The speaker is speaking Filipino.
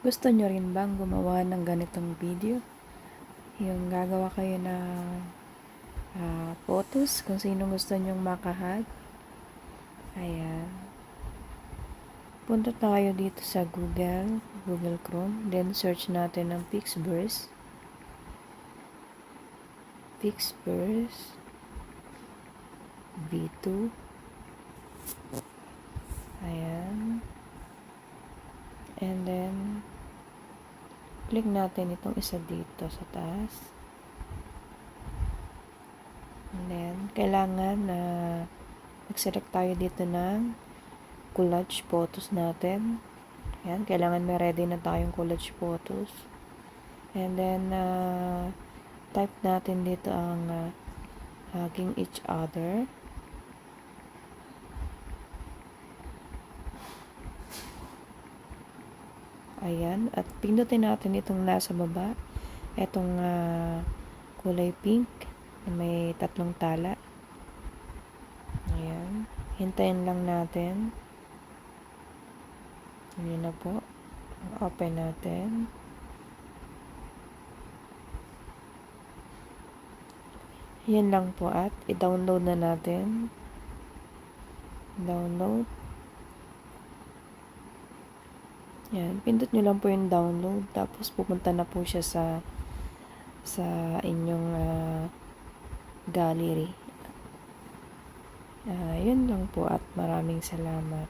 Gusto nyo rin bang gumawa ng ganitong video? Yung gagawa kayo ng photos kung sino gusto nyong makahag. Ayan. Punta tayo dito sa Google Chrome. Then search natin ng Pixverse. Pixverse V2. Ayan. And then click natin itong isa dito sa taas. And then kailangan na mag-select tayo dito ng collage photos natin. Ayan, kailangan may ready na tayong collage photos. And then type natin dito ang hugging each other. Ayan, at pindutin natin itong nasa baba. Itong kulay pink na may 3 tala. Ayan, hintayin lang natin. Ayan na po. Open natin. Yan lang po at i-download na natin. Download. Yan, pindot nyo lang po yung download. Tapos pupunta na po siya sa inyong gallery. Yun lang po at maraming salamat.